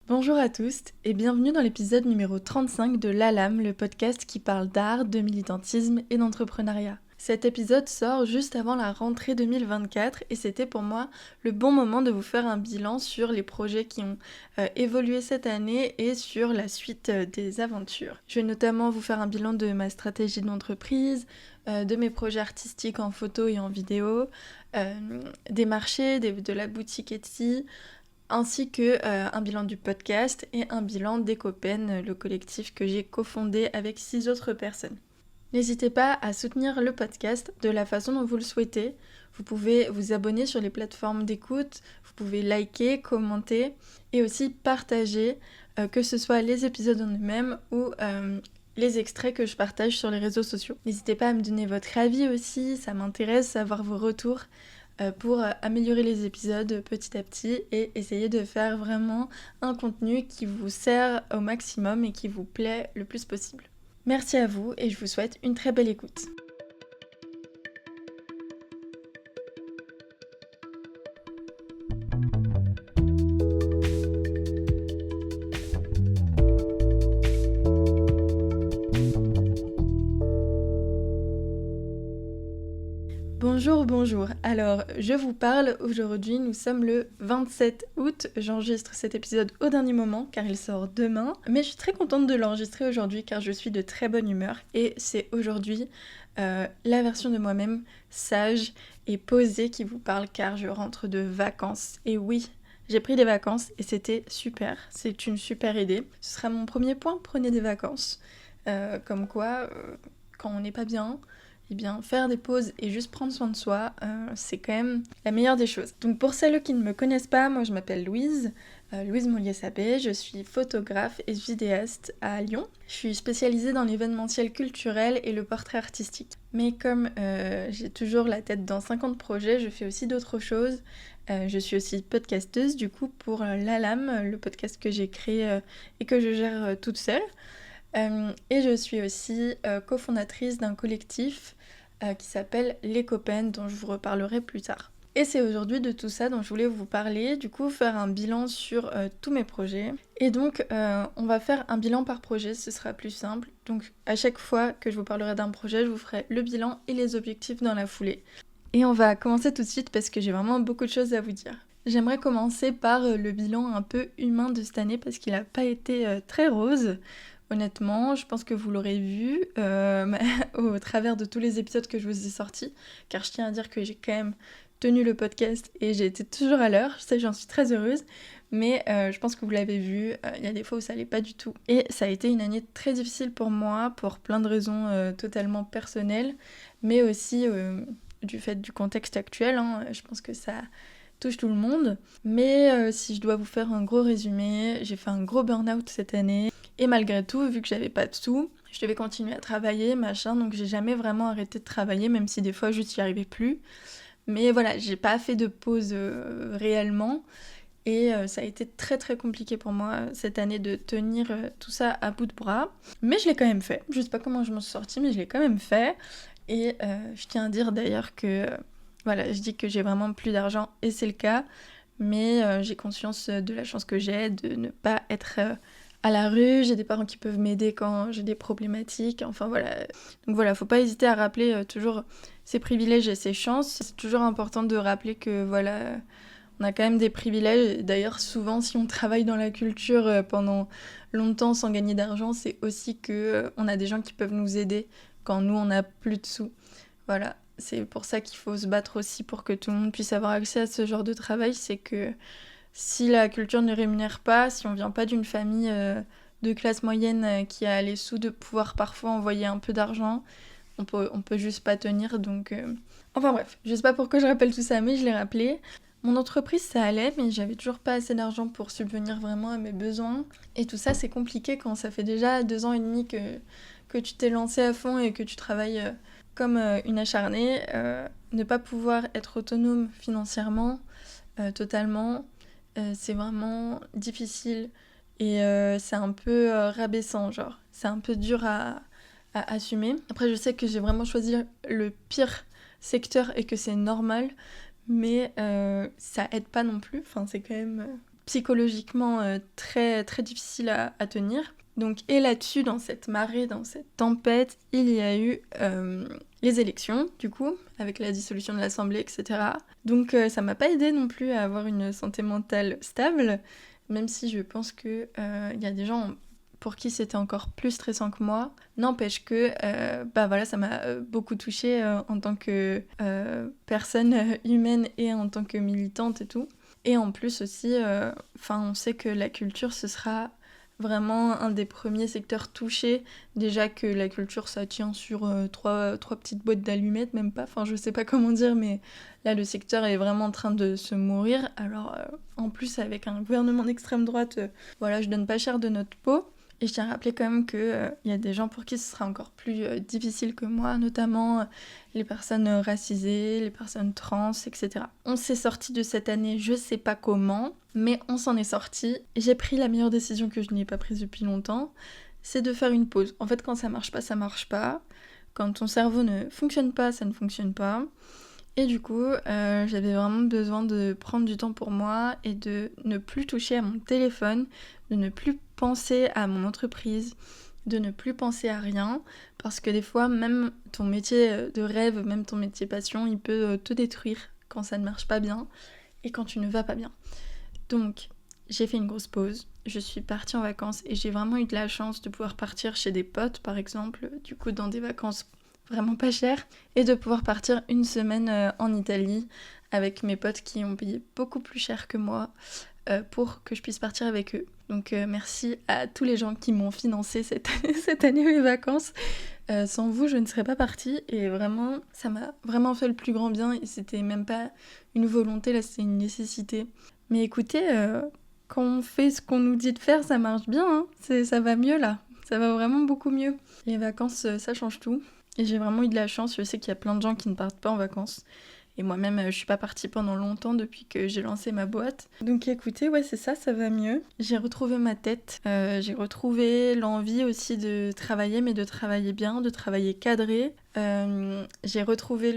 Bonjour à tous et bienvenue dans l'épisode numéro 35 de l'ALAM, le podcast qui parle d'art, de militantisme et d'entrepreneuriat. Cet épisode sort juste avant la rentrée 2024 et c'était pour moi le bon moment de vous faire un bilan sur les projets qui ont évolué cette année et sur la suite des aventures. Je vais notamment vous faire un bilan de ma stratégie d'entreprise, de mes projets artistiques en photo et en vidéo, des marchés, de la boutique Etsy, ainsi que un bilan du podcast et un bilan d'Ecopen, le collectif que j'ai cofondé avec 6 autres personnes. N'hésitez pas à soutenir le podcast de la façon dont vous le souhaitez. Vous pouvez vous abonner sur les plateformes d'écoute, vous pouvez liker, commenter et aussi partager, que ce soit les épisodes en eux-mêmes ou les extraits que je partage sur les réseaux sociaux. N'hésitez pas à me donner votre avis aussi, ça m'intéresse, savoir vos retours pour améliorer les épisodes petit à petit et essayer de faire vraiment un contenu qui vous sert au maximum et qui vous plaît le plus possible. Merci à vous et je vous souhaite une très belle écoute. Bonjour. Alors, je vous parle aujourd'hui, nous sommes le 27 août. J'enregistre cet épisode au dernier moment car il sort demain. Mais je suis très contente de l'enregistrer aujourd'hui car je suis de très bonne humeur. Et c'est aujourd'hui la version de moi-même sage et posée qui vous parle car je rentre de vacances. Et oui, j'ai pris des vacances et c'était super. C'est une super idée. Ce sera mon premier point, prenez des vacances. Comme quoi, quand on n'est pas bien, eh bien, faire des pauses et juste prendre soin de soi, c'est quand même la meilleure des choses. Donc pour celles qui ne me connaissent pas, moi je m'appelle Louise Mollier-Sabé, je suis photographe et vidéaste à Lyon. Je suis spécialisée dans l'événementiel culturel et le portrait artistique. Mais comme j'ai toujours la tête dans 50 projets, je fais aussi d'autres choses. Je suis aussi podcasteuse du coup pour l'ALAM, le podcast que j'ai créé et que je gère toute seule. Et je suis aussi cofondatrice d'un collectif qui s'appelle l'Ecopen, dont je vous reparlerai plus tard. Et c'est aujourd'hui de tout ça dont je voulais vous parler, du coup faire un bilan sur tous mes projets. Et donc on va faire un bilan par projet, ce sera plus simple. Donc à chaque fois que je vous parlerai d'un projet, je vous ferai le bilan et les objectifs dans la foulée. Et on va commencer tout de suite parce que j'ai vraiment beaucoup de choses à vous dire. J'aimerais commencer par le bilan un peu humain de cette année parce qu'il n'a pas été très rose. Honnêtement, je pense que vous l'aurez vu au travers de tous les épisodes que je vous ai sortis, car je tiens à dire que j'ai quand même tenu le podcast et j'ai été toujours à l'heure, j'en suis très heureuse, mais je pense que vous l'avez vu, il y a des fois où ça allait pas du tout. Et ça a été une année très difficile pour moi, pour plein de raisons totalement personnelles, mais aussi du fait du contexte actuel, hein, je pense que ça touche tout le monde. Mais si je dois vous faire un gros résumé, j'ai fait un gros burn-out cette année. Et malgré tout, vu que j'avais pas de sous, je devais continuer à travailler, machin, donc j'ai jamais vraiment arrêté de travailler, même si des fois juste j'y arrivais plus. Mais voilà, j'ai pas fait de pause réellement. Et ça a été très très compliqué pour moi cette année de tenir tout ça à bout de bras. Mais je l'ai quand même fait. Je sais pas comment je m'en suis sortie, mais je l'ai quand même fait. Et je tiens à dire d'ailleurs que voilà, je dis que j'ai vraiment plus d'argent et c'est le cas, mais j'ai conscience de la chance que j'ai de ne pas être à la rue. J'ai des parents qui peuvent m'aider quand j'ai des problématiques, enfin voilà. Donc voilà, faut pas hésiter à rappeler toujours ses privilèges et ses chances. C'est toujours important de rappeler que voilà, on a quand même des privilèges. D'ailleurs, souvent, si on travaille dans la culture pendant longtemps sans gagner d'argent, c'est aussi que on a des gens qui peuvent nous aider quand nous, on n'a plus de sous. Voilà. C'est pour ça qu'il faut se battre aussi pour que tout le monde puisse avoir accès à ce genre de travail. C'est que si la culture ne rémunère pas, si on vient pas d'une famille de classe moyenne qui a les sous de pouvoir parfois envoyer un peu d'argent, on peut juste pas tenir. Donc, enfin bref, je sais pas pourquoi je rappelle tout ça, mais je l'ai rappelé. Mon entreprise, ça allait, mais j'avais toujours pas assez d'argent pour subvenir vraiment à mes besoins. Et tout ça, c'est compliqué quand ça fait déjà 2 ans et demi que tu t'es lancé à fond et que tu travailles comme une acharnée. Ne pas pouvoir être autonome financièrement, totalement, c'est vraiment difficile. Et c'est un peu rabaissant, genre. C'est un peu dur à assumer. Après, je sais que j'ai vraiment choisi le pire secteur et que c'est normal. Mais ça aide pas non plus, enfin c'est quand même psychologiquement très, très difficile à tenir. Donc, et là-dessus, dans cette marée, dans cette tempête, il y a eu les élections, du coup, avec la dissolution de l'Assemblée, etc. Donc ça m'a pas aidé non plus à avoir une santé mentale stable, même si je pense qu'il y a des gens pour qui c'était encore plus stressant que moi. N'empêche que ça m'a beaucoup touchée en tant que personne humaine et en tant que militante et tout. Et en plus aussi, on sait que la culture, ce sera vraiment un des premiers secteurs touchés. Déjà que la culture, ça tient sur trois petites boîtes d'allumettes, même pas. Enfin, je sais pas comment dire, mais là, le secteur est vraiment en train de se mourir. Alors, en plus, avec un gouvernement d'extrême droite, je donne pas cher de notre peau. Et je tiens à rappeler quand même qu'il y a des gens pour qui ce sera encore plus difficile que moi, notamment les personnes racisées, les personnes trans, etc. On s'est sorti de cette année, je sais pas comment, mais on s'en est sorti. J'ai pris la meilleure décision que je n'ai pas prise depuis longtemps, c'est de faire une pause. En fait, quand ça marche pas, ça marche pas. Quand ton cerveau ne fonctionne pas, ça ne fonctionne pas. Et du coup, j'avais vraiment besoin de prendre du temps pour moi et de ne plus toucher à mon téléphone, de ne plus penser à mon entreprise, de ne plus penser à rien, parce que des fois, même ton métier de rêve, même ton métier passion, il peut te détruire quand ça ne marche pas bien et quand tu ne vas pas bien. Donc, j'ai fait une grosse pause, je suis partie en vacances et j'ai vraiment eu de la chance de pouvoir partir chez des potes, par exemple, du coup dans des vacances vraiment pas chères, et de pouvoir partir une semaine en Italie avec mes potes qui ont payé beaucoup plus cher que moi pour que je puisse partir avec eux. Donc merci à tous les gens qui m'ont financé cette année mes vacances. Sans vous, je ne serais pas partie et vraiment, ça m'a vraiment fait le plus grand bien et c'était même pas une volonté, là c'était une nécessité. Mais écoutez, quand on fait ce qu'on nous dit de faire, ça marche bien, hein. Ça va mieux là, ça va vraiment beaucoup mieux. Les vacances, ça change tout. Et j'ai vraiment eu de la chance, je sais qu'il y a plein de gens qui ne partent pas en vacances. Et moi-même, je suis pas partie pendant longtemps depuis que j'ai lancé ma boîte. Donc écoutez, ouais, c'est ça, ça va mieux. J'ai retrouvé ma tête, j'ai retrouvé l'envie aussi de travailler, mais de travailler bien, de travailler cadré. J'ai retrouvé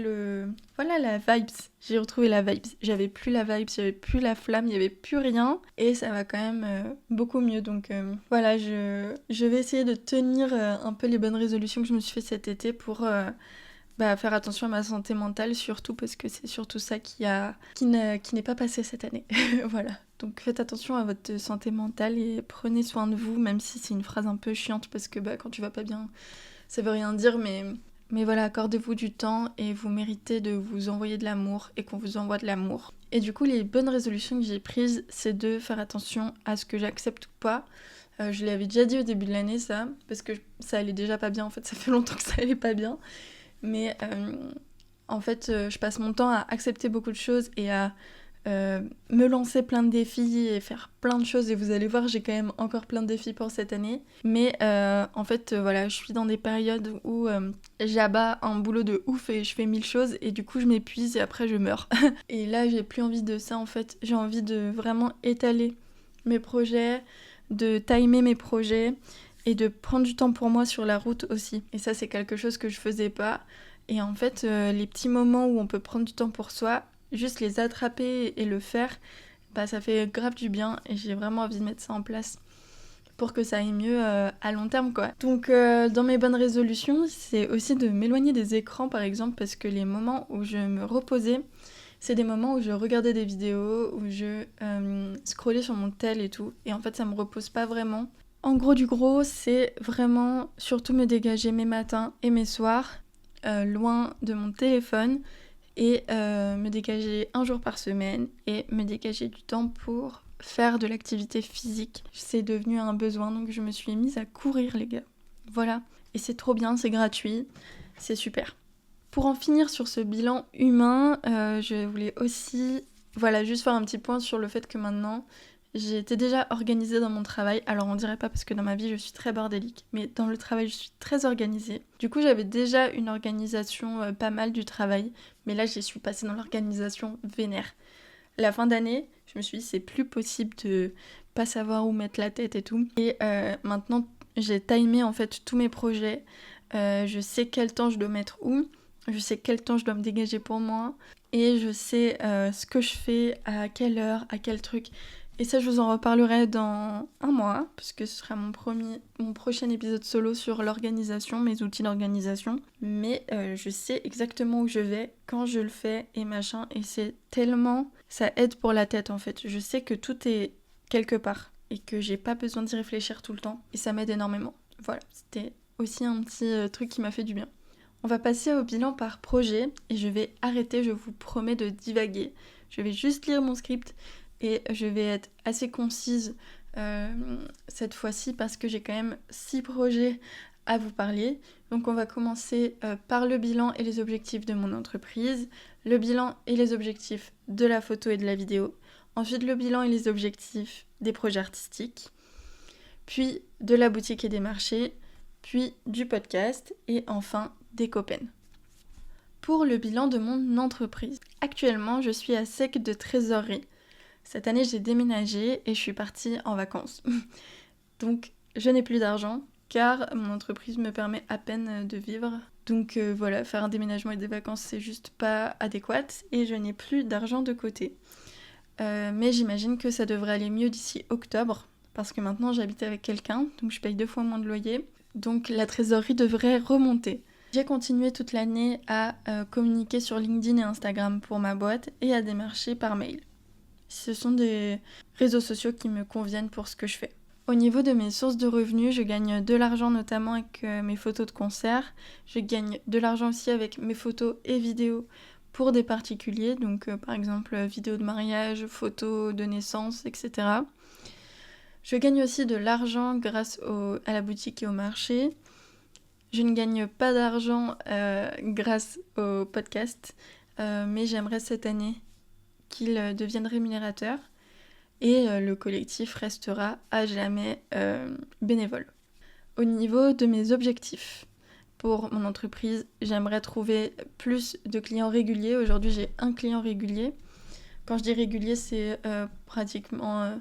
la vibes. J'ai retrouvé la vibes. J'avais plus la vibes, j'avais plus la flamme, il y avait plus rien. Et ça va quand même beaucoup mieux. Donc voilà, je vais essayer de tenir un peu les bonnes résolutions que je me suis fait cet été pour... faire attention à ma santé mentale, surtout parce que c'est surtout ça qui n'est pas passé cette année. Voilà. Donc faites attention à votre santé mentale et prenez soin de vous, même si c'est une phrase un peu chiante parce que quand tu vas pas bien, ça veut rien dire, mais voilà, accordez-vous du temps et vous méritez de vous envoyer de l'amour et qu'on vous envoie de l'amour. Et du coup, les bonnes résolutions que j'ai prises, c'est de faire attention à ce que j'accepte ou pas. Je l'avais déjà dit au début de l'année, ça, parce que ça allait déjà pas bien, en fait, ça fait longtemps que ça allait pas bien. Mais en fait, je passe mon temps à accepter beaucoup de choses et à me lancer plein de défis et faire plein de choses. Et vous allez voir, j'ai quand même encore plein de défis pour cette année. Mais en fait, je suis dans des périodes où j'abats un boulot de ouf et je fais 1000 choses. Et du coup, je m'épuise et après, je meurs. Et là, j'ai plus envie de ça, en fait. J'ai envie de vraiment étaler mes projets, de timer mes projets et de prendre du temps pour moi sur la route aussi. Et ça, c'est quelque chose que je faisais pas. Et en fait, les petits moments où on peut prendre du temps pour soi, juste les attraper et le faire, ça fait grave du bien. Et j'ai vraiment envie de mettre ça en place pour que ça aille mieux à long terme, quoi. Donc, dans mes bonnes résolutions, c'est aussi de m'éloigner des écrans, par exemple, parce que les moments où je me reposais, c'est des moments où je regardais des vidéos, où je scrollais sur mon tel et tout. Et en fait, ça me repose pas vraiment. En gros du gros, c'est vraiment surtout me dégager mes matins et mes soirs, loin de mon téléphone, et me dégager un jour par semaine, et me dégager du temps pour faire de l'activité physique. C'est devenu un besoin, donc je me suis mise à courir, les gars. Voilà. Et c'est trop bien, c'est gratuit, c'est super. Pour en finir sur ce bilan humain, je voulais aussi, juste faire un petit point sur le fait que maintenant... J'étais déjà organisée dans mon travail, alors on dirait pas parce que dans ma vie je suis très bordélique, mais dans le travail je suis très organisée. Du coup j'avais déjà une organisation pas mal du travail, mais là j'y suis passée dans l'organisation vénère. La fin d'année, je me suis dit c'est plus possible de pas savoir où mettre la tête et tout. Et maintenant j'ai timé en fait tous mes projets, je sais quel temps je dois mettre où, je sais quel temps je dois me dégager pour moi, et je sais ce que je fais, à quelle heure, à quel truc. Et ça, je vous en reparlerai dans un mois, puisque ce sera mon prochain épisode solo sur l'organisation, mes outils d'organisation. Mais je sais exactement où je vais, quand je le fais et machin. Et c'est tellement... Ça aide pour la tête en fait. Je sais que tout est quelque part et que j'ai pas besoin d'y réfléchir tout le temps. Et ça m'aide énormément. Voilà, c'était aussi un petit truc qui m'a fait du bien. On va passer au bilan par projet et je vais arrêter, je vous promets, de divaguer. Je vais juste lire mon script et je vais être assez concise cette fois-ci parce que j'ai quand même 6 projets à vous parler. Donc on va commencer par le bilan et les objectifs de mon entreprise, le bilan et les objectifs de la photo et de la vidéo, ensuite le bilan et les objectifs des projets artistiques, puis de la boutique et des marchés, puis du podcast et enfin des copains. Pour le bilan de mon entreprise, actuellement je suis à sec de trésorerie. Cette année j'ai déménagé et je suis partie en vacances. Donc je n'ai plus d'argent car mon entreprise me permet à peine de vivre. Donc voilà, faire un déménagement et des vacances c'est juste pas adéquat et je n'ai plus d'argent de côté. Mais j'imagine que ça devrait aller mieux d'ici octobre parce que maintenant j'habite avec quelqu'un, donc je paye 2 fois moins de loyer. Donc la trésorerie devrait remonter. J'ai continué toute l'année à communiquer sur LinkedIn et Instagram pour ma boîte et à démarcher par mail. Ce sont des réseaux sociaux qui me conviennent pour ce que je fais. Au niveau de mes sources de revenus, je gagne de l'argent notamment avec mes photos de concert. Je gagne de l'argent aussi avec mes photos et vidéos pour des particuliers, donc par exemple vidéos de mariage, photos de naissance, etc. Je gagne aussi de l'argent grâce à la boutique et au marché. Je ne gagne pas d'argent grâce au podcast, mais j'aimerais cette année qu'il devienne rémunérateur et le collectif restera à jamais bénévole. Au niveau de mes objectifs pour mon entreprise, j'aimerais trouver plus de clients réguliers. Aujourd'hui, j'ai un client régulier. Quand je dis régulier, c'est pratiquement...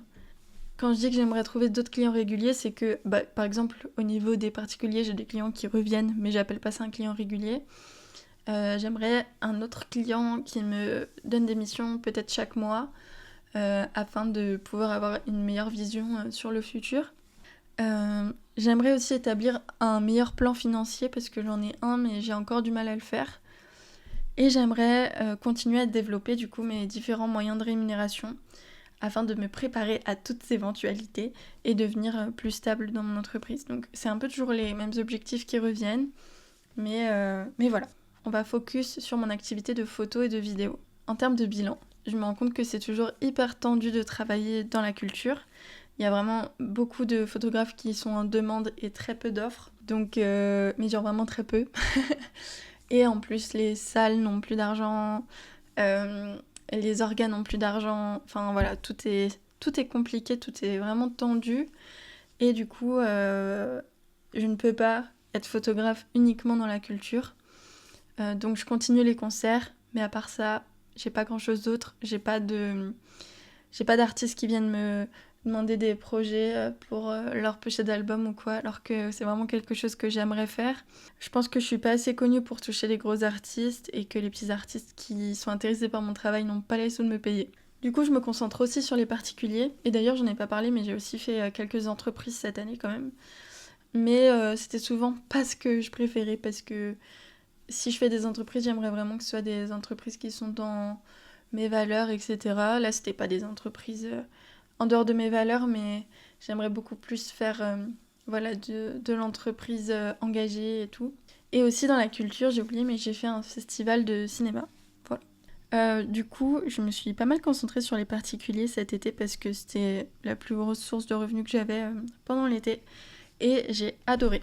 Quand je dis que j'aimerais trouver d'autres clients réguliers, c'est que, par exemple, au niveau des particuliers, j'ai des clients qui reviennent, mais j'appelle pas ça un client régulier. J'aimerais un autre client qui me donne des missions peut-être chaque mois, afin de pouvoir avoir une meilleure vision sur le futur. J'aimerais aussi établir un meilleur plan financier parce que j'en ai un, mais j'ai encore du mal à le faire. Et j'aimerais continuer à développer du coup mes différents moyens de rémunération afin de me préparer à toutes éventualités et devenir plus stable dans mon entreprise. Donc c'est un peu toujours les mêmes objectifs qui reviennent, mais voilà. On va focus sur mon activité de photo et de vidéo. En termes de bilan, je me rends compte que c'est toujours hyper tendu de travailler dans la culture. Il y a vraiment beaucoup de photographes qui sont en demande et très peu d'offres, donc mais genre vraiment très peu. Et en plus, les salles n'ont plus d'argent, les organes n'ont plus d'argent, enfin voilà, tout est compliqué, tout est vraiment tendu. Et du coup, je ne peux pas être photographe uniquement dans la culture. Donc je continue les concerts, mais à part ça, j'ai pas grand chose d'autre. J'ai pas d'artistes qui viennent me demander des projets pour leur pochette d'album ou quoi, alors que c'est vraiment quelque chose que j'aimerais faire. Je pense que je suis pas assez connue pour toucher les gros artistes et que les petits artistes qui sont intéressés par mon travail n'ont pas les sous de me payer. Du coup, je me concentre aussi sur les particuliers. Et d'ailleurs, j'en ai pas parlé, mais j'ai aussi fait quelques entreprises cette année quand même. Mais c'était souvent pas ce que je préférais parce que si je fais des entreprises, j'aimerais vraiment que ce soit des entreprises qui sont dans mes valeurs, etc. Là, c'était pas des entreprises en dehors de mes valeurs, mais j'aimerais beaucoup plus faire de l'entreprise engagée et tout. Et aussi dans la culture, j'ai oublié, mais j'ai fait un festival de cinéma. Voilà. Du coup, je me suis pas mal concentrée sur les particuliers cet été parce que c'était la plus grosse source de revenus que j'avais pendant l'été. Et j'ai adoré.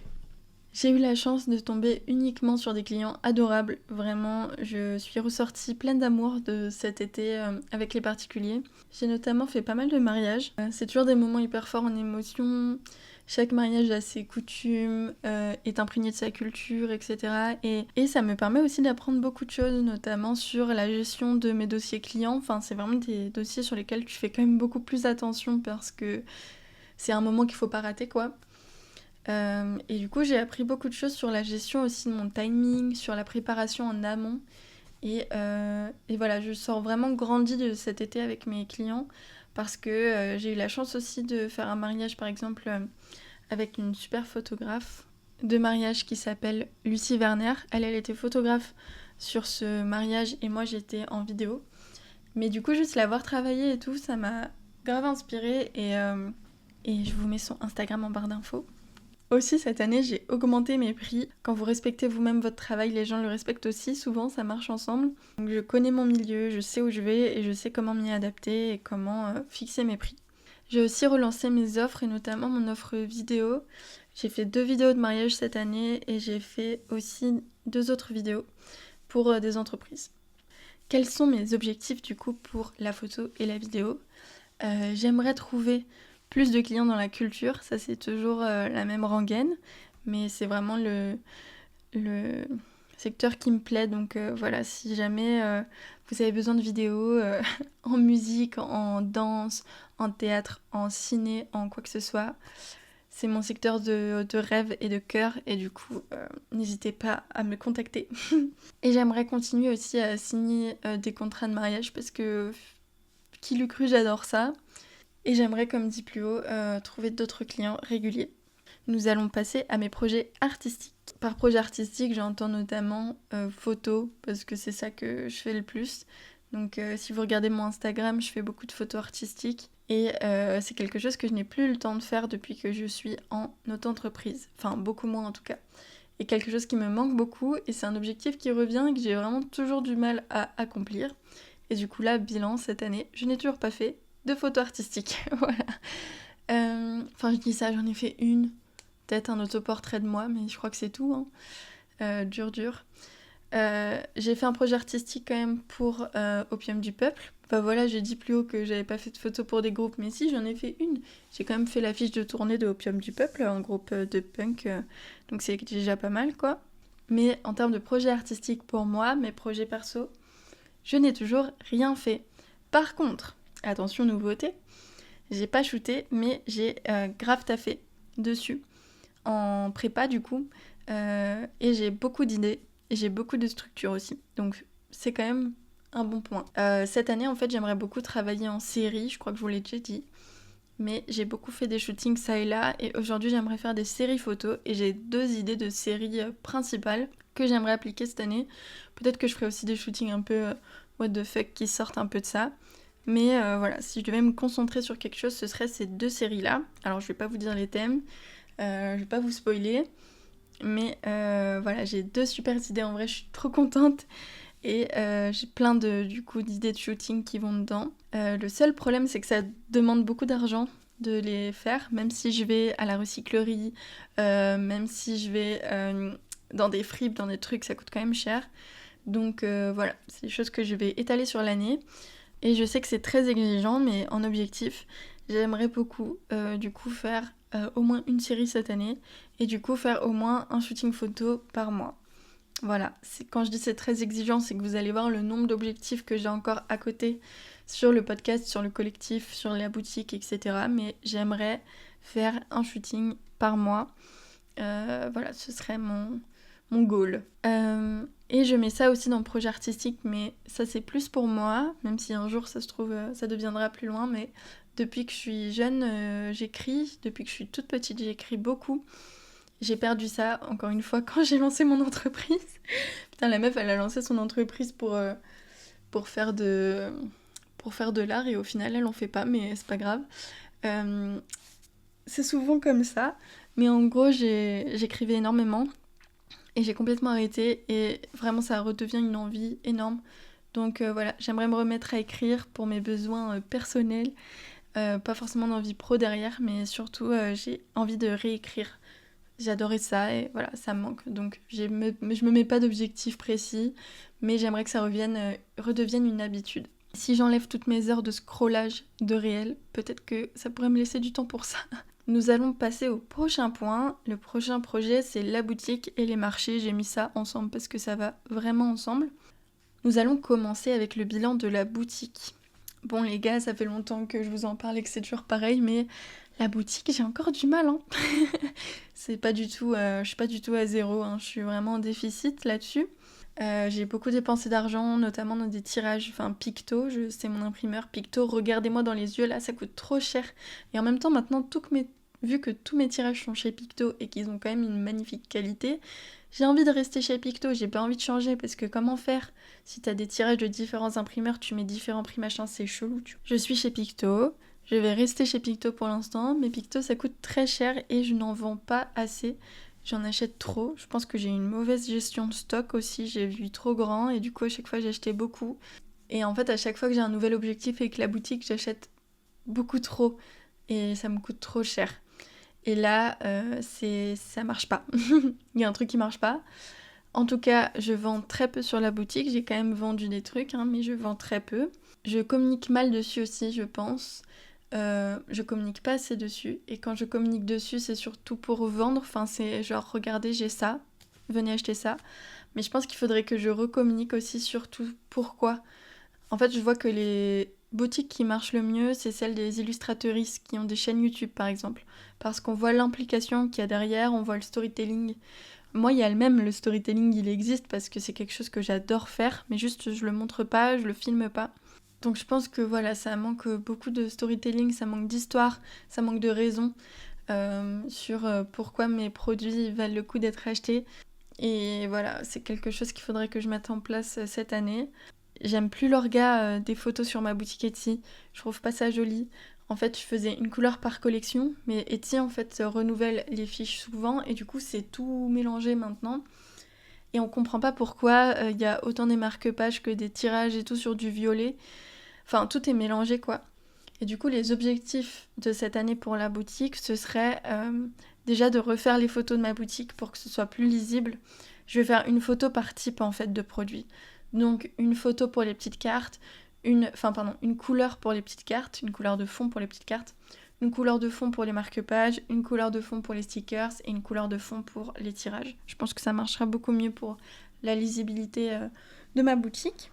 J'ai eu la chance de tomber uniquement sur des clients adorables. Vraiment, je suis ressortie pleine d'amour de cet été avec les particuliers. J'ai notamment fait pas mal de mariages. C'est toujours des moments hyper forts en émotion. Chaque mariage a ses coutumes, est imprégné de sa culture, etc. Et ça me permet aussi d'apprendre beaucoup de choses, notamment sur la gestion de mes dossiers clients. Enfin, c'est vraiment des dossiers sur lesquels tu fais quand même beaucoup plus attention parce que c'est un moment qu'il faut pas rater, quoi. Et du coup, j'ai appris beaucoup de choses sur la gestion aussi de mon timing, sur la préparation en amont. Et voilà, je sors vraiment grandie de cet été avec mes clients parce que j'ai eu la chance aussi de faire un mariage par exemple avec une super photographe de mariage qui s'appelle Lucie Werner. Elle était photographe sur ce mariage et moi j'étais en vidéo. Mais du coup, juste la voir travailler et tout, ça m'a grave inspirée et je vous mets son Instagram en barre d'infos. Aussi, cette année, j'ai augmenté mes prix. Quand vous respectez vous-même votre travail, les gens le respectent aussi. Souvent, ça marche ensemble. Donc, je connais mon milieu, je sais où je vais et je sais comment m'y adapter et comment fixer mes prix. J'ai aussi relancé mes offres et notamment mon offre vidéo. J'ai fait 2 vidéos de mariage cette année et j'ai fait aussi 2 autres vidéos pour des entreprises. Quels sont mes objectifs du coup pour la photo et la vidéo ? J'aimerais trouver plus de clients dans la culture, ça c'est toujours la même rengaine, mais c'est vraiment le secteur qui me plaît, donc voilà, si jamais vous avez besoin de vidéos en musique, en danse, en théâtre, en ciné, en quoi que ce soit, c'est mon secteur de rêve et de cœur et du coup, n'hésitez pas à me contacter. Et j'aimerais continuer aussi à signer des contrats de mariage parce que, qui l'eût cru, j'adore ça. Et j'aimerais, comme dit plus haut, trouver d'autres clients réguliers. Nous allons passer à mes projets artistiques. Par projet artistique, j'entends notamment photos parce que c'est ça que je fais le plus. Donc si vous regardez mon Instagram, je fais beaucoup de photos artistiques. Et c'est quelque chose que je n'ai plus le temps de faire depuis que je suis en auto-entreprise. Enfin, beaucoup moins en tout cas. Et quelque chose qui me manque beaucoup. Et c'est un objectif qui revient et que j'ai vraiment toujours du mal à accomplir. Et du coup là, bilan, cette année, je n'ai toujours pas fait de photos artistiques. Voilà. Enfin, je dis ça, j'en ai fait une. Peut-être un autoportrait de moi, mais je crois que c'est tout. Hein. Dur. J'ai fait un projet artistique quand même pour Opium du Peuple. Enfin voilà, j'ai dit plus haut que j'avais pas fait de photos pour des groupes, mais si, j'en ai fait une. J'ai quand même fait l'affiche de tournée de Opium du Peuple, un groupe de punk, donc c'est déjà pas mal quoi. Mais en termes de projet artistique pour moi, mes projets perso, je n'ai toujours rien fait. Par contre, attention nouveauté, j'ai pas shooté, mais j'ai grave taffé dessus, en prépa du coup, et j'ai beaucoup d'idées. Et j'ai beaucoup de structure aussi, donc c'est quand même un bon point. Cette année, en fait, j'aimerais beaucoup travailler en série, je crois que je vous l'ai déjà dit, mais j'ai beaucoup fait des shootings ça et là, et aujourd'hui j'aimerais faire des séries photos, et j'ai 2 idées de séries principales que j'aimerais appliquer cette année. Peut-être que je ferai aussi des shootings un peu what the fuck qui sortent un peu de ça, mais voilà, si je devais me concentrer sur quelque chose, ce serait ces 2 séries-là. Alors je vais pas vous dire les thèmes, je vais pas vous spoiler, mais voilà, j'ai 2 super idées, en vrai je suis trop contente et j'ai plein d'idées de shooting qui vont dedans. Le seul problème c'est que ça demande beaucoup d'argent de les faire, même si je vais à la recyclerie, même si je vais dans des fripes, dans des trucs, ça coûte quand même cher. Donc voilà, c'est des choses que je vais étaler sur l'année et je sais que c'est très exigeant, mais en objectif, j'aimerais beaucoup du coup faire au moins une série cette année et du coup faire au moins un shooting photo par mois. Voilà, quand je dis c'est très exigeant, c'est que vous allez voir le nombre d'objectifs que j'ai encore à côté sur le podcast, sur le collectif, sur la boutique, etc. Mais j'aimerais faire un shooting par mois. Voilà, ce serait mon goal. Et je mets ça aussi dans le projet artistique, mais ça c'est plus pour moi, même si un jour ça se trouve, ça deviendra plus loin, mais depuis que je suis jeune, j'écris, depuis que je suis toute petite, j'écris beaucoup. J'ai perdu ça, encore une fois, quand j'ai lancé mon entreprise. Putain, la meuf, elle a lancé son entreprise pour faire de l'art, et au final, elle en fait pas, mais c'est pas grave. C'est souvent comme ça, mais en gros, j'écrivais énormément, et j'ai complètement arrêté, et vraiment, ça redevient une envie énorme. Donc voilà, j'aimerais me remettre à écrire pour mes besoins personnels, pas forcément d'envie pro derrière, mais surtout, j'ai envie de réécrire. J'adorais ça et voilà, ça me manque. Donc je me mets pas d'objectif précis, mais j'aimerais que ça redevienne une habitude. Si j'enlève toutes mes heures de scrollage de réel, peut-être que ça pourrait me laisser du temps pour ça. Nous allons passer au prochain point. Le prochain projet, c'est la boutique et les marchés. J'ai mis ça ensemble parce que ça va vraiment ensemble. Nous allons commencer avec le bilan de la boutique. Bon les gars, ça fait longtemps que je vous en parle et que c'est toujours pareil, mais la boutique, j'ai encore du mal, hein. C'est pas du tout, je suis pas du tout à zéro, hein. Je suis vraiment en déficit là-dessus. J'ai beaucoup dépensé d'argent, notamment dans des tirages, enfin Picto, c'est mon imprimeur Picto, regardez-moi dans les yeux là, ça coûte trop cher. Et en même temps maintenant, vu que tous mes tirages sont chez Picto et qu'ils ont quand même une magnifique qualité, j'ai envie de rester chez Picto, j'ai pas envie de changer parce que comment faire si t'as des tirages de différents imprimeurs, tu mets différents prix machin, c'est chelou. Je suis chez Picto, je vais rester chez Picto pour l'instant, mais Picto ça coûte très cher et je n'en vends pas assez. J'en achète trop, je pense que j'ai une mauvaise gestion de stock aussi, j'ai vu trop grand et du coup à chaque fois j'ai acheté beaucoup. Et en fait à chaque fois que j'ai un nouvel objectif avec la boutique, j'achète beaucoup trop et ça me coûte trop cher. Et là, ça marche pas. Il y a un truc qui marche pas. En tout cas, je vends très peu sur la boutique, j'ai quand même vendu des trucs, hein, mais je vends très peu. Je communique mal dessus aussi, je pense. Je communique pas assez dessus et quand je communique dessus c'est surtout pour vendre, enfin c'est genre regardez j'ai ça, venez acheter ça, mais je pense qu'il faudrait que je recommunique aussi surtout pourquoi. En fait je vois que les boutiques qui marchent le mieux c'est celles des illustratrices qui ont des chaînes YouTube par exemple, parce qu'on voit l'implication qu'il y a derrière, on voit le storytelling. Moi il y a le storytelling il existe parce que c'est quelque chose que j'adore faire, mais juste je le montre pas, je le filme pas. Donc je pense que voilà, ça manque beaucoup de storytelling, ça manque d'histoire, ça manque de raison sur pourquoi mes produits valent le coup d'être achetés. Et voilà, c'est quelque chose qu'il faudrait que je mette en place cette année. J'aime plus l'orga des photos sur ma boutique Etsy, je trouve pas ça joli. En fait, je faisais une couleur par collection, mais Etsy en fait renouvelle les fiches souvent et du coup c'est tout mélangé maintenant. Et on comprend pas pourquoi il y a autant des marque-pages que des tirages et tout sur du violet. Enfin, tout est mélangé, quoi. Et du coup, les objectifs de cette année pour la boutique, ce serait déjà de refaire les photos de ma boutique pour que ce soit plus lisible. Je vais faire une photo par type, en fait, de produit. Donc, une photo pour les petites cartes, une couleur pour les petites cartes, une couleur de fond pour les petites cartes, une couleur de fond pour les marque-pages, une couleur de fond pour les stickers et une couleur de fond pour les tirages. Je pense que ça marchera beaucoup mieux pour la lisibilité de ma boutique.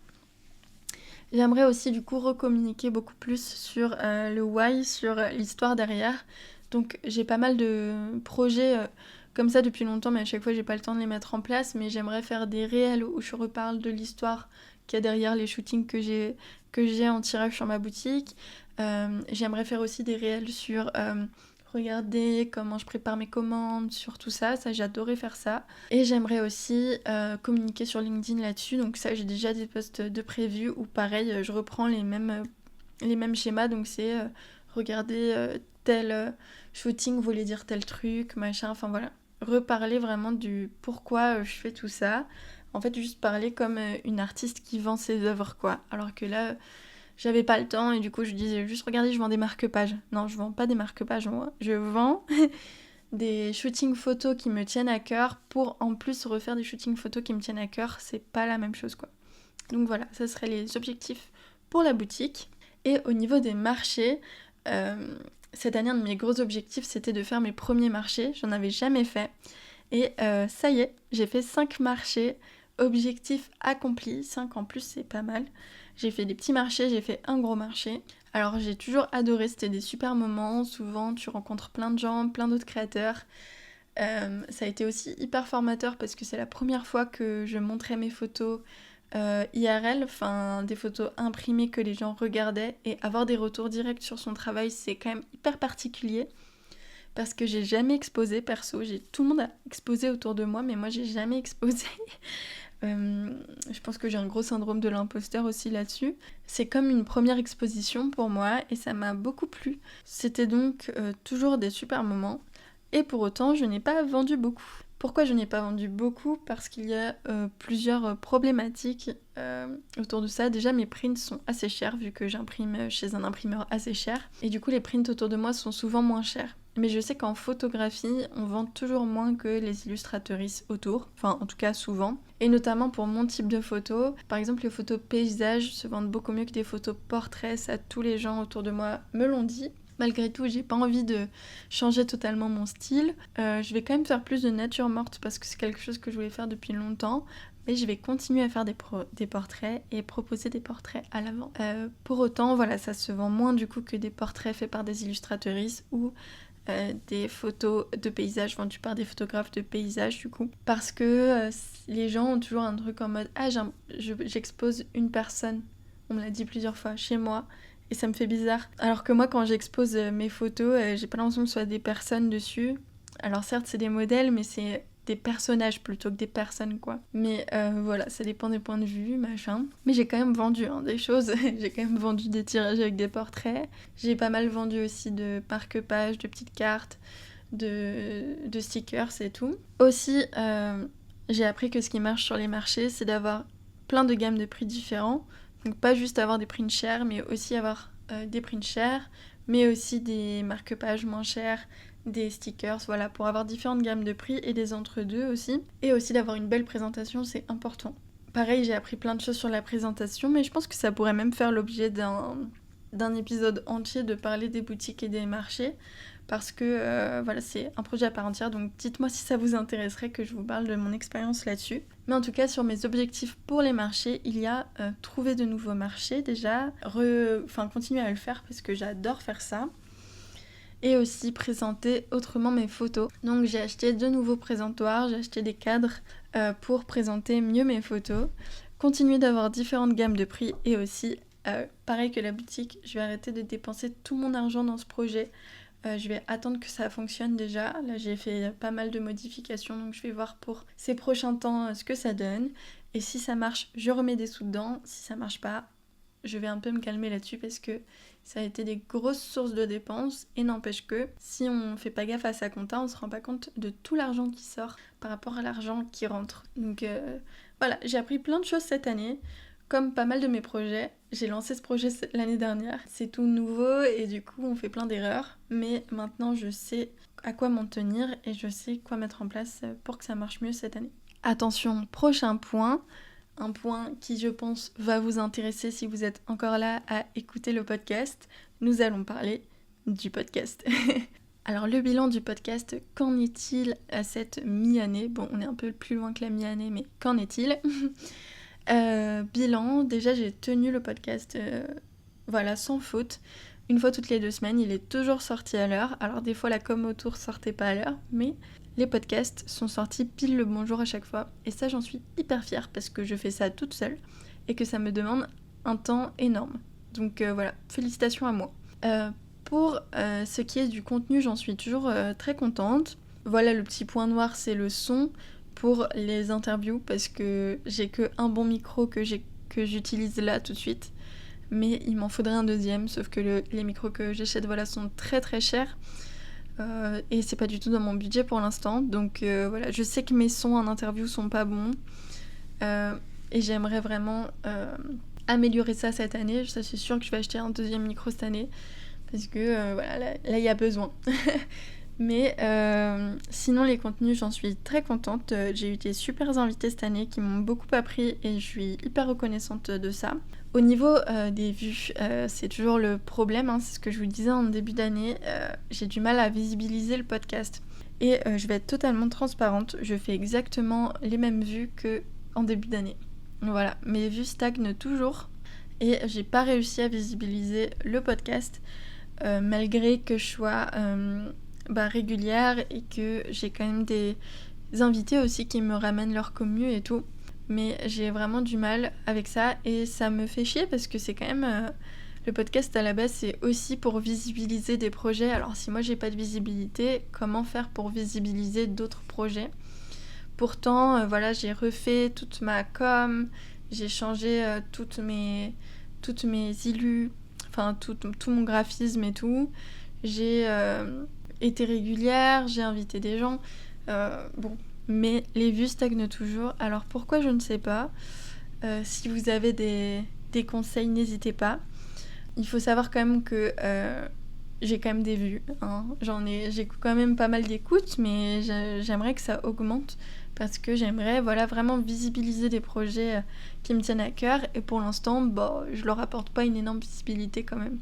J'aimerais aussi du coup recommuniquer beaucoup plus sur le why, sur l'histoire derrière. Donc j'ai pas mal de projets comme ça depuis longtemps, mais à chaque fois j'ai pas le temps de les mettre en place. Mais j'aimerais faire des réels où je reparle de l'histoire qu'il y a derrière les shootings que j'ai en tirage sur ma boutique. J'aimerais faire aussi des réels sur regarder comment je prépare mes commandes, sur tout ça, j'adorais faire ça. Et j'aimerais aussi communiquer sur LinkedIn là-dessus, donc ça j'ai déjà des posts de prévus où pareil je reprends les mêmes schémas, donc c'est regarder tel shooting voulait dire tel truc, machin, enfin voilà. Reparler vraiment du pourquoi je fais tout ça. En fait juste parler comme une artiste qui vend ses œuvres quoi, alors que là j'avais pas le temps et du coup je disais juste regardez je vends des marque-pages. Non je vends pas des marque-pages moi, je vends des shootings photos qui me tiennent à cœur pour en plus refaire des shootings photos qui me tiennent à cœur, c'est pas la même chose quoi. Donc voilà, ça serait les objectifs pour la boutique. Et au niveau des marchés, cette année un de mes gros objectifs c'était de faire mes premiers marchés, j'en avais jamais fait. Et ça y est, j'ai fait 5 marchés, objectif accompli, 5 en plus c'est pas mal. J'ai fait des petits marchés, j'ai fait un gros marché. Alors j'ai toujours adoré, c'était des super moments, souvent tu rencontres plein de gens, plein d'autres créateurs. Ça a été aussi hyper formateur parce que c'est la première fois que je montrais mes photos IRL, enfin des photos imprimées que les gens regardaient et avoir des retours directs sur son travail c'est quand même hyper particulier. Parce que j'ai jamais exposé perso, tout le monde a exposé autour de moi mais moi j'ai jamais exposé. Je pense que j'ai un gros syndrome de l'imposteur aussi là-dessus. C'est comme une première exposition pour moi et ça m'a beaucoup plu. C'était donc toujours des super moments et pour autant je n'ai pas vendu beaucoup. Pourquoi je n'ai pas vendu beaucoup ? Parce qu'il y a plusieurs problématiques autour de ça. Déjà mes prints sont assez chers vu que j'imprime chez un imprimeur assez cher et du coup les prints autour de moi sont souvent moins chers. Mais je sais qu'en photographie, on vend toujours moins que les illustratrices autour, enfin en tout cas souvent. Et notamment pour mon type de photo, par exemple les photos paysages se vendent beaucoup mieux que des photos portraits, ça tous les gens autour de moi me l'ont dit. Malgré tout, j'ai pas envie de changer totalement mon style. Je vais quand même faire plus de nature morte parce que c'est quelque chose que je voulais faire depuis longtemps. Mais je vais continuer à faire des portraits et proposer des portraits à l'avant. Pour autant, voilà, ça se vend moins du coup que des portraits faits par des illustratrices ou des photos de paysages vendues par des photographes de paysages du coup. Parce que les gens ont toujours un truc en mode « Ah, j'expose une personne ». On me l'a dit plusieurs fois chez moi et ça me fait bizarre. Alors que moi quand j'expose mes photos, j'ai pas l'impression que ce soit des personnes dessus. Alors certes c'est des modèles mais c'est des personnages plutôt que des personnes quoi. Mais voilà, ça dépend des points de vue, machin. Mais j'ai quand même vendu des choses. J'ai quand même vendu des tirages avec des portraits. J'ai pas mal vendu aussi de marque-pages, de petites cartes, de stickers et tout. Aussi, j'ai appris que ce qui marche sur les marchés, c'est d'avoir plein de gammes de prix différents. Donc pas juste avoir des prints chers, mais aussi avoir des prints chers, mais aussi des marque-pages moins chers, des stickers, voilà, pour avoir différentes gammes de prix et des entre-deux aussi. Et aussi d'avoir une belle présentation, c'est important. Pareil, j'ai appris plein de choses sur la présentation, mais je pense que ça pourrait même faire l'objet d'un épisode entier de parler des boutiques et des marchés, parce que voilà, c'est un projet à part entière, donc dites-moi si ça vous intéresserait que je vous parle de mon expérience là-dessus. Mais en tout cas, sur mes objectifs pour les marchés, il y a trouver de nouveaux marchés déjà, continuer à le faire parce que j'adore faire ça, et aussi présenter autrement mes photos. Donc j'ai acheté de nouveaux présentoirs, j'ai acheté des cadres pour présenter mieux mes photos, continuer d'avoir différentes gammes de prix et aussi, pareil que la boutique, je vais arrêter de dépenser tout mon argent dans ce projet. Je vais attendre que ça fonctionne déjà. Là, j'ai fait pas mal de modifications, donc je vais voir pour ces prochains temps ce que ça donne. Et si ça marche, je remets des sous dedans. Si ça marche pas, je vais un peu me calmer là-dessus parce que ça a été des grosses sources de dépenses. Et n'empêche que si on fait pas gaffe à sa compta, on se rend pas compte de tout l'argent qui sort par rapport à l'argent qui rentre. Donc voilà, j'ai appris plein de choses cette année. Comme pas mal de mes projets, j'ai lancé ce projet l'année dernière. C'est tout nouveau et du coup on fait plein d'erreurs. Mais maintenant je sais à quoi m'en tenir et je sais quoi mettre en place pour que ça marche mieux cette année. Attention, prochain point. Un point qui je pense va vous intéresser si vous êtes encore là à écouter le podcast. Nous allons parler du podcast. Alors le bilan du podcast, qu'en est-il à cette mi-année ? Bon, on est un peu plus loin que la mi-année, mais qu'en est-il ? Bilan, déjà j'ai tenu le podcast sans faute. Une fois toutes les 2 semaines, il est toujours sorti à l'heure. Alors des fois la com autour sortait pas à l'heure, mais les podcasts sont sortis pile le bon jour à chaque fois. Et ça j'en suis hyper fière parce que je fais ça toute seule et que ça me demande un temps énorme. Donc voilà, félicitations à moi. Pour ce qui est du contenu, j'en suis toujours très contente. Voilà, le petit point noir c'est le son pour les interviews parce que j'ai que un bon micro que j'utilise là tout de suite, mais il m'en faudrait un deuxième, sauf que les micros que j'achète sont très très chers et c'est pas du tout dans mon budget pour l'instant, donc voilà, je sais que mes sons en interview sont pas bons et j'aimerais vraiment améliorer ça cette année. Ça c'est sûr que je vais acheter un deuxième micro cette année parce que là il y a besoin. Mais sinon les contenus, j'en suis très contente. J'ai eu des super invités cette année qui m'ont beaucoup appris et je suis hyper reconnaissante de ça. Au niveau des vues, c'est toujours le problème, c'est ce que je vous disais en début d'année. J'ai du mal à visibiliser le podcast. Et je vais être totalement transparente, je fais exactement les mêmes vues qu'en début d'année. Voilà, mes vues stagnent toujours et j'ai pas réussi à visibiliser le podcast malgré que je sois régulière et que j'ai quand même des invités aussi qui me ramènent leur commu et tout. Mais j'ai vraiment du mal avec ça et ça me fait chier parce que c'est quand même... le podcast à la base c'est aussi pour visibiliser des projets. Alors si moi j'ai pas de visibilité, comment faire pour visibiliser d'autres projets ? Pourtant j'ai refait toute ma com, j'ai changé toutes mes illus, tout mon graphisme et tout. J'ai été régulière, j'ai invité des gens. Mais les vues stagnent toujours. Alors pourquoi, je ne sais pas. Si vous avez des conseils, n'hésitez pas. Il faut savoir quand même que j'ai quand même des vues. J'ai quand même pas mal d'écoutes, mais j'aimerais que ça augmente parce que j'aimerais vraiment visibiliser des projets qui me tiennent à cœur. Et pour l'instant, je leur apporte pas une énorme visibilité quand même.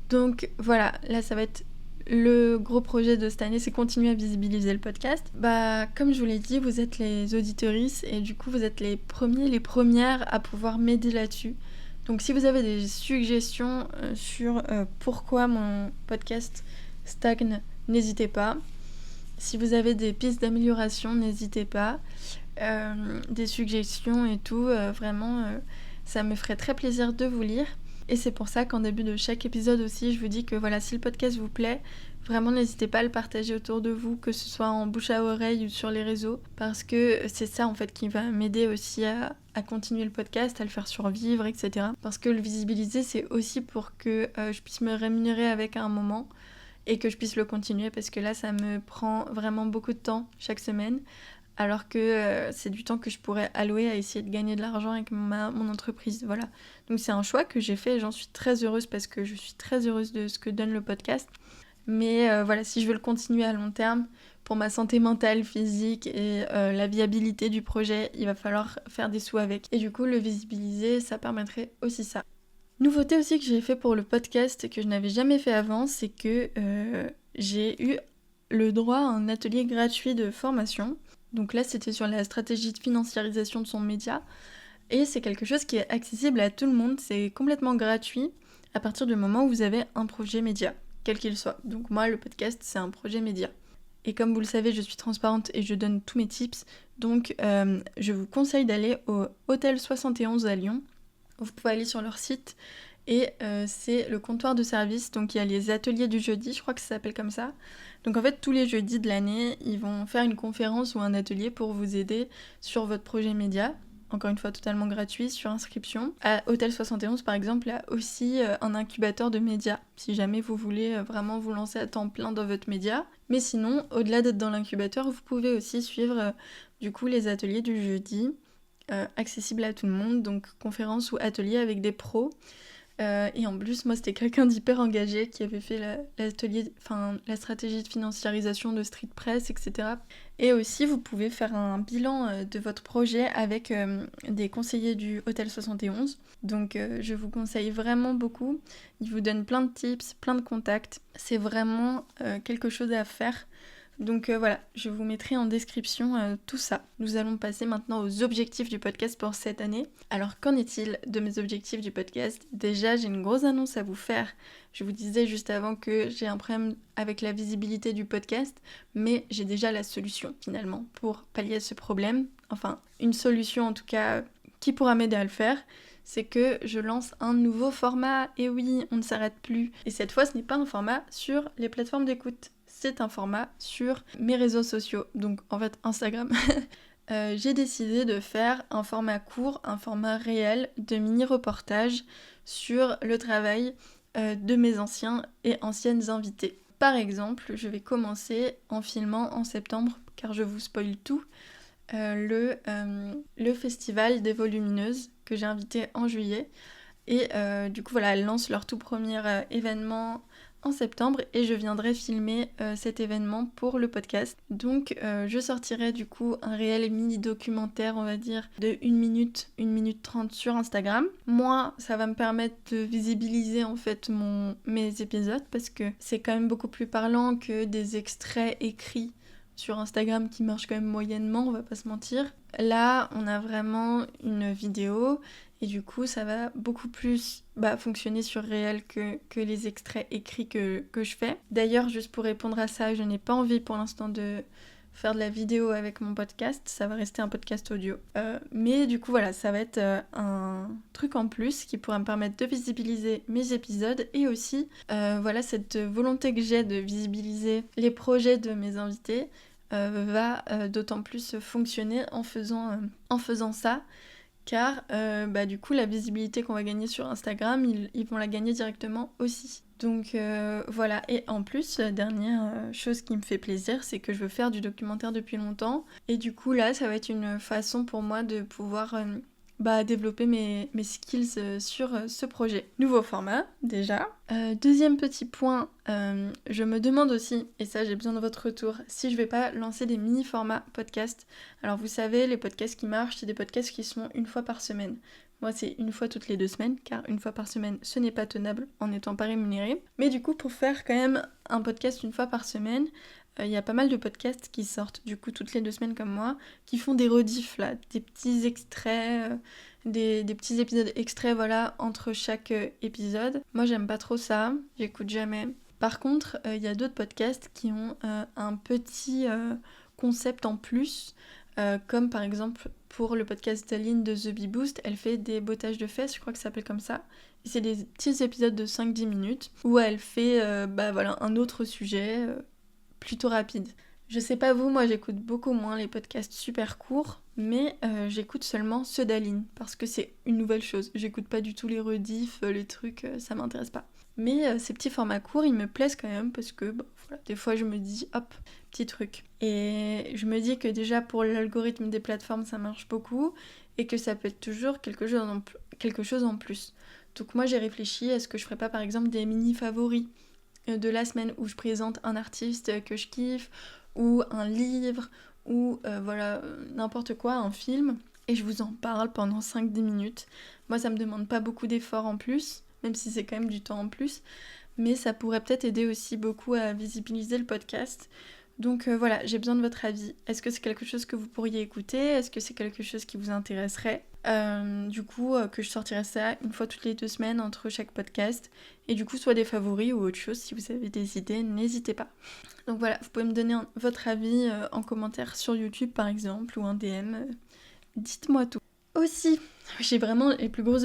Donc voilà, là ça va être le gros projet de cette année, c'est continuer à visibiliser le podcast. Comme je vous l'ai dit, vous êtes les auditrices et du coup vous êtes les premiers, les premières à pouvoir m'aider là-dessus. Donc si vous avez des suggestions sur pourquoi mon podcast stagne n'hésitez pas. Si vous avez des pistes d'amélioration, n'hésitez pas. Des suggestions et tout, vraiment, ça me ferait très plaisir de vous lire. Et c'est pour ça qu'en début de chaque épisode aussi, je vous dis que voilà, si le podcast vous plaît, vraiment n'hésitez pas à le partager autour de vous, que ce soit en bouche à oreille ou sur les réseaux, parce que c'est ça en fait qui va m'aider aussi à continuer le podcast, à le faire survivre, etc. Parce que le visibiliser, c'est aussi pour que je puisse me rémunérer avec à un moment et que je puisse le continuer, parce que là, ça me prend vraiment beaucoup de temps chaque semaine. Alors que c'est du temps que je pourrais allouer à essayer de gagner de l'argent avec mon entreprise, voilà. Donc c'est un choix que j'ai fait et j'en suis très heureuse parce que je suis très heureuse de ce que donne le podcast. Mais voilà, si je veux le continuer à long terme, pour ma santé mentale, physique et la viabilité du projet, il va falloir faire des sous avec. Et du coup, le visibiliser, ça permettrait aussi ça. Nouveauté aussi que j'ai fait pour le podcast et que je n'avais jamais fait avant, c'est que j'ai eu le droit à un atelier gratuit de formation. Donc là, c'était sur la stratégie de financiarisation de son média. Et c'est quelque chose qui est accessible à tout le monde. C'est complètement gratuit à partir du moment où vous avez un projet média, quel qu'il soit. Donc moi, le podcast, c'est un projet média. Et comme vous le savez, je suis transparente et je donne tous mes tips. Donc je vous conseille d'aller au Hôtel 71 à Lyon. Vous pouvez aller sur leur site. Et c'est le comptoir de service, donc il y a les ateliers du jeudi, je crois que ça s'appelle comme ça. Donc en fait, tous les jeudis de l'année, ils vont faire une conférence ou un atelier pour vous aider sur votre projet média. Encore une fois, totalement gratuit, sur inscription. À Hôtel 71, par exemple, il y a aussi un incubateur de médias, si jamais vous voulez vraiment vous lancer à temps plein dans votre média. Mais sinon, au-delà d'être dans l'incubateur, vous pouvez aussi suivre du coup les ateliers du jeudi, accessibles à tout le monde, donc conférences ou ateliers avec des pros. Et en plus, moi, c'était quelqu'un d'hyper engagé qui avait fait l'atelier, la stratégie de financiarisation de Street Press, etc. Et aussi, vous pouvez faire un bilan de votre projet avec des conseillers du Hôtel 71. Donc, je vous conseille vraiment beaucoup. Ils vous donnent plein de tips, plein de contacts. C'est vraiment quelque chose à faire. Donc voilà, je vous mettrai en description tout ça. Nous allons passer maintenant aux objectifs du podcast pour cette année. Alors qu'en est-il de mes objectifs du podcast ? Déjà, j'ai une grosse annonce à vous faire. Je vous disais juste avant que j'ai un problème avec la visibilité du podcast, mais j'ai déjà la solution finalement pour pallier ce problème. Enfin, une solution en tout cas qui pourra m'aider à le faire. C'est que je lance un nouveau format. Et oui, on ne s'arrête plus. Et cette fois, ce n'est pas un format sur les plateformes d'écoute. C'est un format sur mes réseaux sociaux, donc en fait Instagram. J'ai décidé de faire un format court, un format réel de mini-reportage sur le travail de mes anciens et anciennes invités. Par exemple, je vais commencer en filmant en septembre, car je vous spoil tout, le festival des volumineuses que j'ai invité en juillet. Et du coup, voilà, elles lancent leur tout premier événement en septembre et je viendrai filmer cet événement pour le podcast. Donc je sortirai du coup un réel mini documentaire, on va dire, de 1 minute 30 sur Instagram. Moi, ça va me permettre de visibiliser en fait mes épisodes parce que c'est quand même beaucoup plus parlant que des extraits écrits sur Instagram qui marchent quand même moyennement, on va pas se mentir. Là, on a vraiment une vidéo et du coup, ça va beaucoup plus fonctionner sur réel que les extraits écrits que je fais. D'ailleurs, juste pour répondre à ça, je n'ai pas envie pour l'instant de faire de la vidéo avec mon podcast, ça va rester un podcast audio. Mais du coup, voilà, ça va être un truc en plus qui pourra me permettre de visibiliser mes épisodes et aussi, voilà, cette volonté que j'ai de visibiliser les projets de mes invités va d'autant plus fonctionner en faisant ça. Car du coup la visibilité qu'on va gagner sur Instagram, ils vont la gagner directement aussi. Donc voilà, et en plus, la dernière chose qui me fait plaisir, c'est que je veux faire du documentaire depuis longtemps. Et du coup là, ça va être une façon pour moi de pouvoir développer mes skills sur ce projet. Nouveau format, déjà. Deuxième petit point, je me demande aussi, et ça j'ai besoin de votre retour, si je vais pas lancer des mini-formats podcasts. Alors vous savez, les podcasts qui marchent, c'est des podcasts qui sont une fois par semaine. Moi c'est une fois toutes les 2 semaines, car une fois par semaine, ce n'est pas tenable en n'étant pas rémunéré. Mais du coup, pour faire quand même un podcast une fois par semaine, il y a pas mal de podcasts qui sortent du coup toutes les 2 semaines comme moi, qui font des rediffs là, des petits extraits, des petits épisodes extraits voilà, entre chaque épisode. Moi j'aime pas trop ça, j'écoute jamais. Par contre, il y a d'autres podcasts qui ont un petit concept en plus, comme par exemple pour le podcast d'Aline de The Bee Boost, elle fait des bottages de fesses, je crois que ça s'appelle comme ça. Et c'est des petits épisodes de 5-10 minutes où elle fait un autre sujet plutôt rapide. Je sais pas vous, moi j'écoute beaucoup moins les podcasts super courts, mais j'écoute seulement ceux d'Aline, parce que c'est une nouvelle chose. J'écoute pas du tout les rediffs, les trucs, ça m'intéresse pas. Mais ces petits formats courts, ils me plaisent quand même, parce que voilà, des fois je me dis, hop, petit truc. Et je me dis que déjà pour l'algorithme des plateformes, ça marche beaucoup, et que ça peut être toujours quelque chose en plus. Donc moi j'ai réfléchi, est-ce que je ferais pas par exemple des mini favoris de la semaine où je présente un artiste que je kiffe, ou un livre, ou n'importe quoi, un film, et je vous en parle pendant 5-10 minutes. Moi ça me demande pas beaucoup d'efforts en plus, même si c'est quand même du temps en plus, mais ça pourrait peut-être aider aussi beaucoup à visibiliser le podcast. Donc voilà, j'ai besoin de votre avis. Est-ce que c'est quelque chose que vous pourriez écouter ? Est-ce que c'est quelque chose qui vous intéresserait ? Que je sortirais ça une fois toutes les 2 semaines entre chaque podcast. Et du coup, soit des favoris ou autre chose, si vous avez des idées, n'hésitez pas. Donc voilà, vous pouvez me donner votre avis en commentaire sur YouTube par exemple, ou un DM. Dites-moi tout. Aussi, j'ai vraiment les plus gros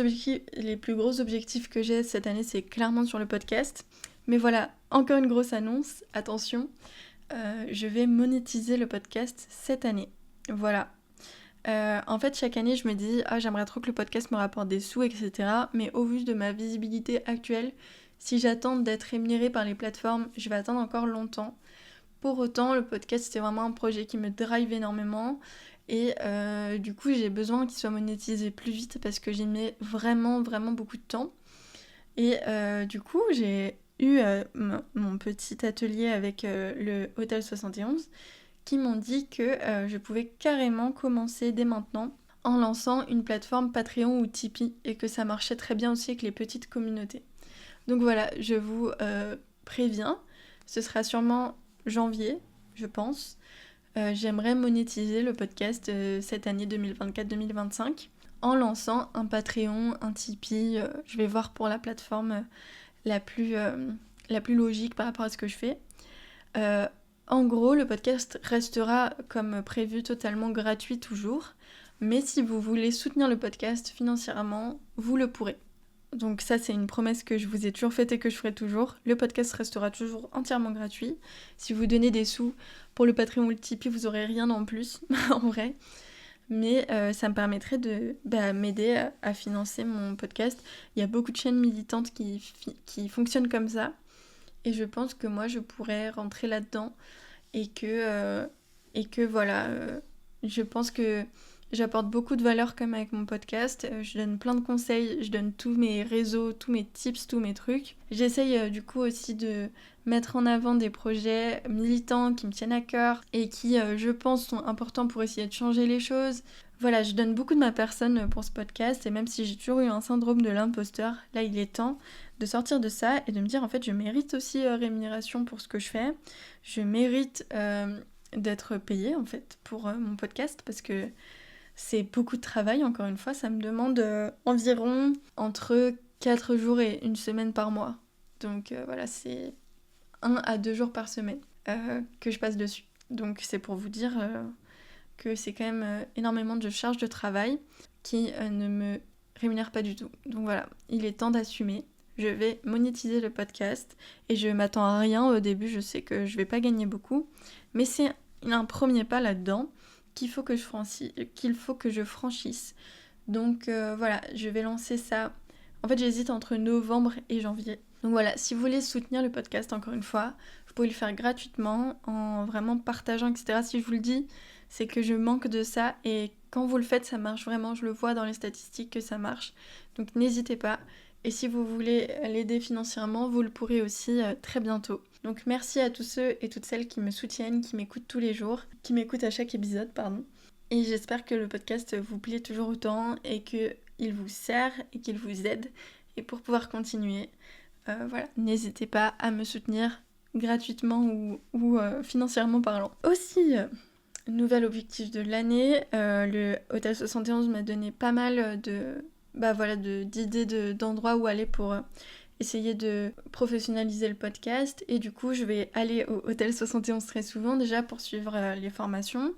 objectifs que j'ai cette année, c'est clairement sur le podcast. Mais voilà, encore une grosse annonce, attention. Je vais monétiser le podcast cette année. Voilà. En fait, chaque année, je me dis « Ah, j'aimerais trop que le podcast me rapporte des sous, etc. » Mais au vu de ma visibilité actuelle, si j'attends d'être rémunérée par les plateformes, je vais attendre encore longtemps. Pour autant, le podcast, c'est vraiment un projet qui me drive énormément. Et du coup, j'ai besoin qu'il soit monétisé plus vite parce que j'y mets vraiment, vraiment beaucoup de temps. Et du coup, j'ai eu mon petit atelier avec le Hôtel 71 qui m'ont dit que je pouvais carrément commencer dès maintenant en lançant une plateforme Patreon ou Tipeee et que ça marchait très bien aussi avec les petites communautés. Donc voilà, je vous préviens, ce sera sûrement janvier, je pense. J'aimerais monétiser le podcast cette année 2024-2025 en lançant un Patreon, un Tipeee. Je vais voir pour la plateforme la plus logique par rapport à ce que je fais. En gros, le podcast restera comme prévu totalement gratuit toujours, mais si vous voulez soutenir le podcast financièrement, vous le pourrez. Donc ça, c'est une promesse que je vous ai toujours faite et que je ferai toujours. Le podcast restera toujours entièrement gratuit. Si vous donnez des sous pour le Patreon ou le Tipeee, vous aurez rien en plus, en vrai. Mais ça me permettrait de m'aider à financer mon podcast. Il y a beaucoup de chaînes militantes qui fonctionnent comme ça. Et je pense que moi, je pourrais rentrer là-dedans. Et que je pense que j'apporte beaucoup de valeur comme avec mon podcast. Je donne plein de conseils, je donne tous mes réseaux, tous mes tips, tous mes trucs. J'essaye du coup aussi de mettre en avant des projets militants qui me tiennent à cœur et qui, je pense, sont importants pour essayer de changer les choses. Voilà, je donne beaucoup de ma personne pour ce podcast et même si j'ai toujours eu un syndrome de l'imposteur, là il est temps de sortir de ça et de me dire en fait je mérite aussi rémunération pour ce que je fais. Je mérite d'être payée en fait pour mon podcast parce que c'est beaucoup de travail, encore une fois, ça me demande environ entre 4 jours et 1 semaine par mois. Donc voilà, c'est 1 à 2 jours par semaine que je passe dessus. Donc c'est pour vous dire que c'est quand même énormément de charges de travail qui ne me rémunèrent pas du tout. Donc voilà, il est temps d'assumer. Je vais monétiser le podcast et je m'attends à rien au début, je sais que je vais pas gagner beaucoup, mais c'est un premier pas là-dedans qu'il faut que je franchisse. Donc voilà, je vais lancer ça. En fait, j'hésite entre novembre et janvier. Donc voilà, si vous voulez soutenir le podcast, encore une fois, vous pouvez le faire gratuitement en vraiment partageant, etc. Si je vous le dis, c'est que je manque de ça et quand vous le faites, ça marche vraiment. Je le vois dans les statistiques que ça marche. Donc n'hésitez pas. Et si vous voulez l'aider financièrement, vous le pourrez aussi très bientôt. Donc merci à tous ceux et toutes celles qui me soutiennent, qui m'écoutent tous les jours, qui m'écoutent à chaque épisode, pardon. Et j'espère que le podcast vous plaît toujours autant et qu'il vous sert et qu'il vous aide. Et pour pouvoir continuer, voilà, n'hésitez pas à me soutenir gratuitement ou financièrement parlant. Aussi, nouvel objectif de l'année, le Hôtel 71 m'a donné pas mal d'idées d'endroits où aller pour essayer de professionnaliser le podcast. Et du coup, je vais aller au Hôtel 71 très souvent déjà pour suivre les formations.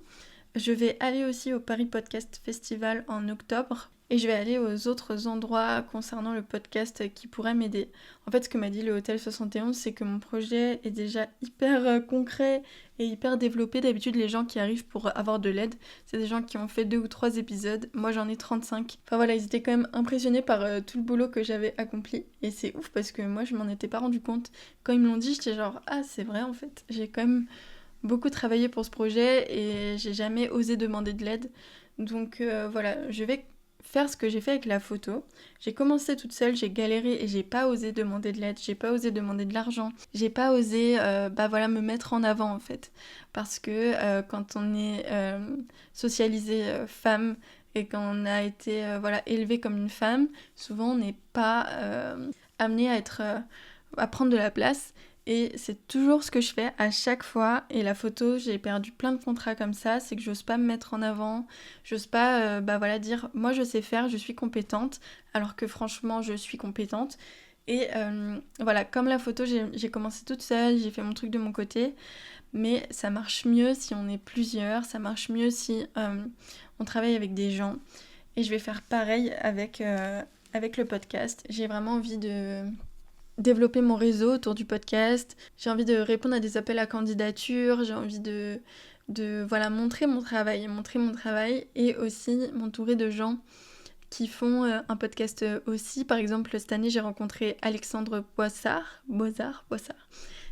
Je vais aller aussi au Paris Podcast Festival en octobre. Et je vais aller aux autres endroits concernant le podcast qui pourraient m'aider. En fait, ce que m'a dit le Hôtel 71, c'est que mon projet est déjà hyper concret et hyper développé. D'habitude, les gens qui arrivent pour avoir de l'aide, c'est des gens qui ont fait 2 ou 3 épisodes. Moi, j'en ai 35. Enfin voilà, ils étaient quand même impressionnés par tout le boulot que j'avais accompli. Et c'est ouf parce que moi, je m'en étais pas rendu compte. Quand ils me l'ont dit, j'étais genre, ah, c'est vrai en fait. J'ai quand même beaucoup travaillé pour ce projet et j'ai jamais osé demander de l'aide. Donc voilà, je vais faire ce que j'ai fait avec la photo. J'ai commencé toute seule, j'ai galéré et j'ai pas osé demander de l'aide, j'ai pas osé demander de l'argent, j'ai pas osé me mettre en avant en fait. Parce que quand on est socialisé femme et quand on a été élevé comme une femme, souvent on n'est pas amené à prendre de la place. Et c'est toujours ce que je fais à chaque fois. Et la photo, j'ai perdu plein de contrats comme ça. C'est que j'ose pas me mettre en avant. J'ose pas dire moi je sais faire, je suis compétente. Alors que franchement, je suis compétente. Et comme la photo, j'ai commencé toute seule. J'ai fait mon truc de mon côté. Mais ça marche mieux si on est plusieurs. Ça marche mieux si on travaille avec des gens. Et je vais faire pareil avec le podcast. J'ai vraiment envie de développer mon réseau autour du podcast, j'ai envie de répondre à des appels à candidature, j'ai envie de montrer mon travail et aussi m'entourer de gens qui font un podcast aussi. Par exemple, cette année, j'ai rencontré Alexandre Boissard,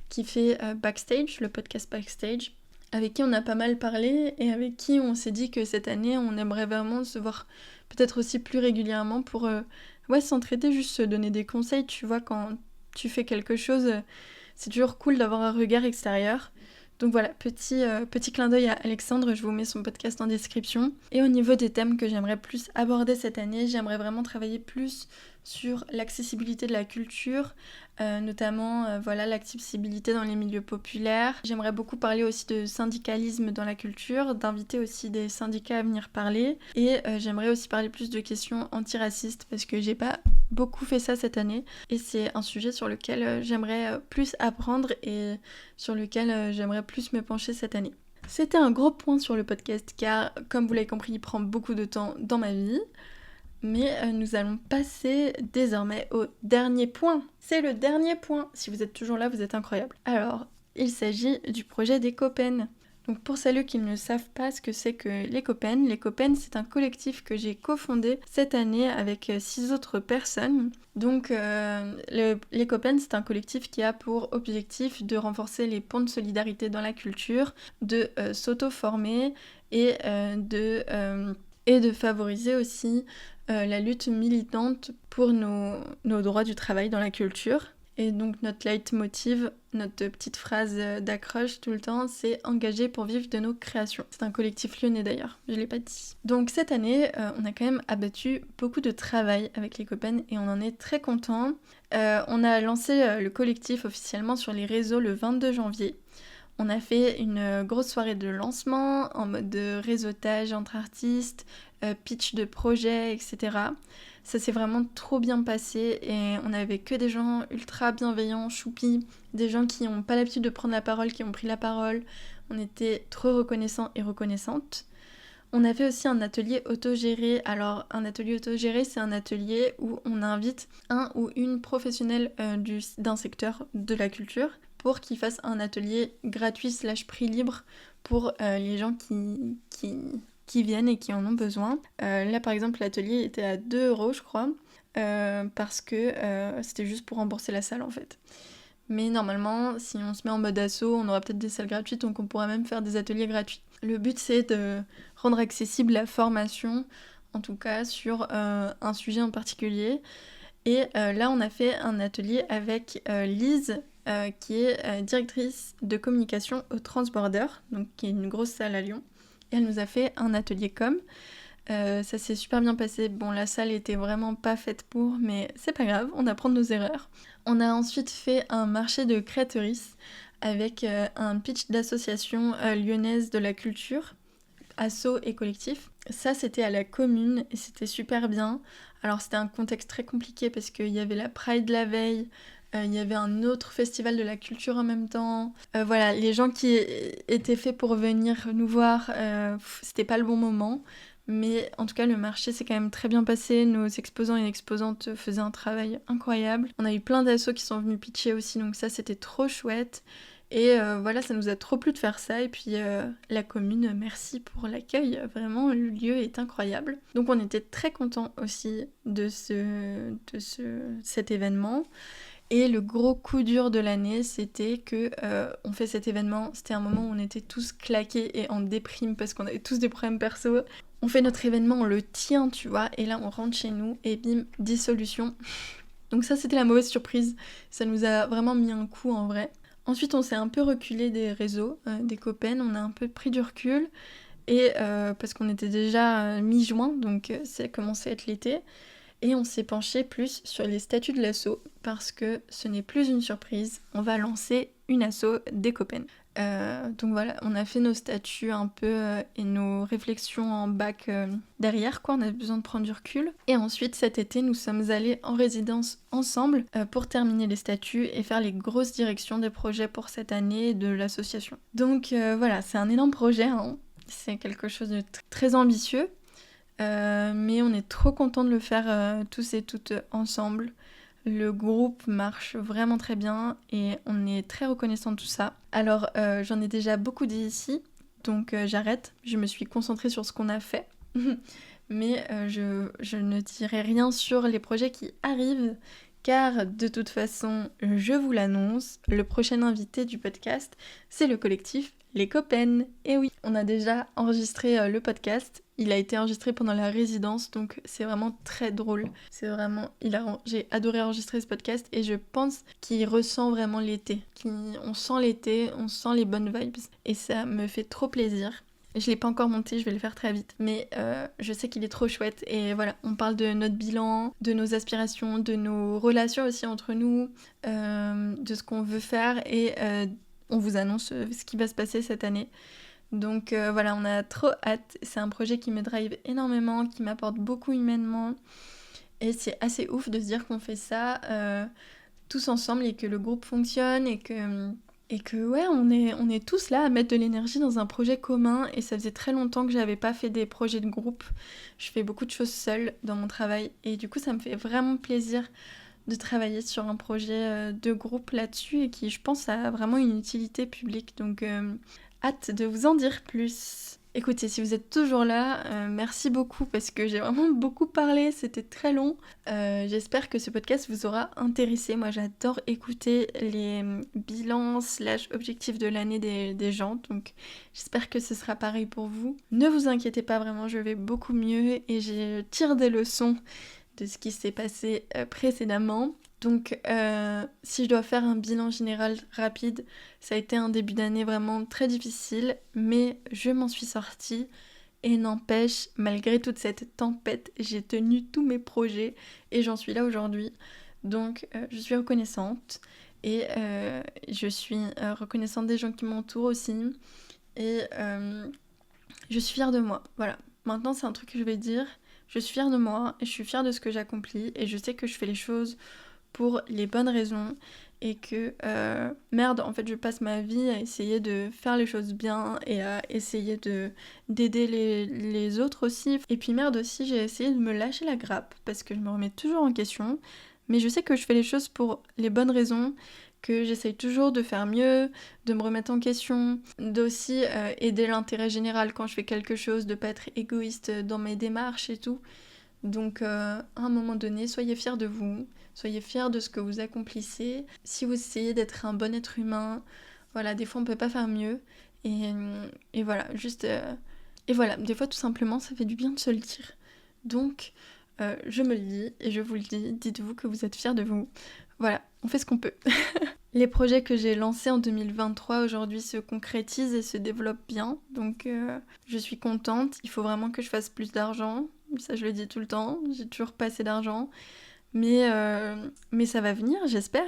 qui fait Backstage, le podcast Backstage, avec qui on a pas mal parlé et avec qui on s'est dit que cette année, on aimerait vraiment se voir peut-être aussi plus régulièrement pour s'entraider, juste se donner des conseils, tu vois, quand tu fais quelque chose, c'est toujours cool d'avoir un regard extérieur. Donc voilà, petit clin d'œil à Alexandre, je vous mets son podcast en description. Et au niveau des thèmes que j'aimerais plus aborder cette année, j'aimerais vraiment travailler plus sur l'accessibilité de la culture, notamment l'accessibilité dans les milieux populaires. J'aimerais beaucoup parler aussi de syndicalisme dans la culture, d'inviter aussi des syndicats à venir parler. Et j'aimerais aussi parler plus de questions antiracistes parce que j'ai pas beaucoup fait ça cette année. Et c'est un sujet sur lequel j'aimerais plus apprendre et sur lequel j'aimerais plus me pencher cette année. C'était un gros point sur le podcast car, comme vous l'avez compris, il prend beaucoup de temps dans ma vie. Mais nous allons passer désormais au dernier point. C'est le dernier point. Si vous êtes toujours là, vous êtes incroyable. Alors, il s'agit du projet des Copennes. Donc pour celles qui ne savent pas ce que c'est que les Copennes, c'est un collectif que j'ai cofondé cette année avec 6 autres personnes. Donc les Copennes, c'est un collectif qui a pour objectif de renforcer les ponts de solidarité dans la culture, de s'auto-former et de favoriser aussi la lutte militante pour nos droits du travail dans la culture. Et donc notre leitmotiv, notre petite phrase d'accroche tout le temps, c'est « Engagé pour vivre de nos créations ». C'est un collectif lyonnais d'ailleurs, je l'ai pas dit. Donc cette année, on a quand même abattu beaucoup de travail avec les Copennes et on en est très contents. On a lancé le collectif officiellement sur les réseaux le 22 janvier. On a fait une grosse soirée de lancement en mode de réseautage entre artistes, pitch de projet, etc. Ça s'est vraiment trop bien passé et on avait que des gens ultra bienveillants, choupis, des gens qui n'ont pas l'habitude de prendre la parole, qui ont pris la parole. On était trop reconnaissants et reconnaissantes. On a fait aussi un atelier autogéré. Alors, un atelier autogéré, c'est un atelier où on invite un ou une professionnelle d'un secteur de la culture pour qu'ils fassent un atelier gratuit / prix libre pour les gens qui viennent et qui en ont besoin. Là, par exemple, l'atelier était à 2 € je crois, parce que c'était juste pour rembourser la salle, en fait. Mais normalement, si on se met en mode asso, on aura peut-être des salles gratuites, donc on pourra même faire des ateliers gratuits. Le but, c'est de rendre accessible la formation, en tout cas sur un sujet en particulier. Et là, on a fait un atelier avec Lise, qui est directrice de communication au Transborder, donc qui est une grosse salle à Lyon. Et elle nous a fait un atelier com. Ça s'est super bien passé. Bon, la salle était vraiment pas faite pour, mais c'est pas grave, on apprend de nos erreurs. On a ensuite fait un marché de créatrices avec un pitch d'association lyonnaise de la culture, asso et collectif. Ça, c'était à la commune et c'était super bien. Alors c'était un contexte très compliqué parce qu'il y avait la Pride la veille, il y avait un autre festival de la culture en même temps. Voilà, les gens qui étaient faits pour venir nous voir, c'était pas le bon moment. Mais en tout cas, le marché s'est quand même très bien passé. Nos exposants et exposantes faisaient un travail incroyable. On a eu plein d'assos qui sont venus pitcher aussi, donc ça, c'était trop chouette. Et voilà, ça nous a trop plu de faire ça. Et puis la commune, merci pour l'accueil. Vraiment, le lieu est incroyable. Donc on était très contents aussi de cet événement. Et le gros coup dur de l'année, c'était que on fait cet événement. C'était un moment où on était tous claqués et en déprime parce qu'on avait tous des problèmes perso. On fait notre événement, on le tient, tu vois, et là on rentre chez nous et bim, dissolution. Donc ça, c'était la mauvaise surprise. Ça nous a vraiment mis un coup en vrai. Ensuite, on s'est un peu reculé des réseaux, des copains, on a un peu pris du recul. Et parce qu'on était déjà mi-juin, donc ça commençait à être l'été. Et on s'est penché plus sur les statuts de l'asso parce que ce n'est plus une surprise, on va lancer une asso des copains. Donc voilà, on a fait nos statuts un peu et nos réflexions en bac derrière, quoi, on avait besoin de prendre du recul. Et ensuite, cet été, nous sommes allés en résidence ensemble pour terminer les statuts et faire les grosses directions des projets pour cette année de l'association. Donc voilà, c'est un énorme projet, hein. C'est quelque chose de très ambitieux. Mais on est trop contents de le faire tous et toutes ensemble. Le groupe marche vraiment très bien et on est très reconnaissants de tout ça. Alors j'en ai déjà beaucoup dit ici, donc j'arrête. Je me suis concentrée sur ce qu'on a fait. Mais je ne dirai rien sur les projets qui arrivent, car de toute façon, je vous l'annonce, le prochain invité du podcast, c'est le collectif Les Copaines. Et oui, on a déjà enregistré le podcast. Il a été enregistré pendant la résidence, donc c'est vraiment très drôle. C'est vraiment hilarant. J'ai adoré enregistrer ce podcast et je pense qu'il ressent vraiment l'été. On sent l'été, on sent les bonnes vibes et ça me fait trop plaisir. Je l'ai pas encore monté, je vais le faire très vite, mais je sais qu'il est trop chouette. Et voilà, on parle de notre bilan, de nos aspirations, de nos relations aussi entre nous, de ce qu'on veut faire et on vous annonce ce qui va se passer cette année. Donc voilà, on a trop hâte. C'est un projet qui me drive énormément, qui m'apporte beaucoup humainement. Et c'est assez ouf de se dire qu'on fait ça tous ensemble et que le groupe fonctionne et que ouais, on est tous là à mettre de l'énergie dans un projet commun. Et ça faisait très longtemps que j'avais pas fait des projets de groupe. Je fais beaucoup de choses seule dans mon travail. Et du coup, ça me fait vraiment plaisir de travailler sur un projet de groupe là-dessus et qui, je pense, a vraiment une utilité publique. Donc hâte de vous en dire plus. Écoutez, si vous êtes toujours là, merci beaucoup parce que j'ai vraiment beaucoup parlé, c'était très long. J'espère que ce podcast vous aura intéressé. Moi, j'adore écouter les bilans / objectifs de l'année des gens, donc j'espère que ce sera pareil pour vous. Ne vous inquiétez pas, vraiment, je vais beaucoup mieux et je tire des leçons de ce qui s'est passé précédemment. Donc si je dois faire un bilan général rapide, ça a été un début d'année vraiment très difficile, mais je m'en suis sortie et n'empêche, malgré toute cette tempête, j'ai tenu tous mes projets et j'en suis là aujourd'hui. Donc je suis reconnaissante et je suis reconnaissante des gens qui m'entourent aussi et je suis fière de moi. Voilà, maintenant c'est un truc que je vais dire, je suis fière de moi et je suis fière de ce que j'accomplis et je sais que je fais les choses pour les bonnes raisons et que merde, en fait je passe ma vie à essayer de faire les choses bien et à essayer d'aider les autres aussi. Et puis merde aussi, j'ai essayé de me lâcher la grappe parce que je me remets toujours en question, mais je sais que je fais les choses pour les bonnes raisons, que j'essaye toujours de faire mieux, de me remettre en question, d'aussi aider l'intérêt général quand je fais quelque chose, de pas être égoïste dans mes démarches et tout. Donc à un moment donné, soyez fiers de vous, soyez fiers de ce que vous accomplissez. Si vous essayez d'être un bon être humain, voilà, des fois on peut pas faire mieux. Et voilà, juste... Et voilà, des fois tout simplement ça fait du bien de se le dire. Donc je me le dis et je vous le dis, dites-vous que vous êtes fiers de vous. Voilà, on fait ce qu'on peut. Les projets que j'ai lancés en 2023 aujourd'hui se concrétisent et se développent bien, donc je suis contente. Il faut vraiment que je fasse plus d'argent, ça je le dis tout le temps, j'ai toujours pas assez d'argent, mais ça va venir, j'espère.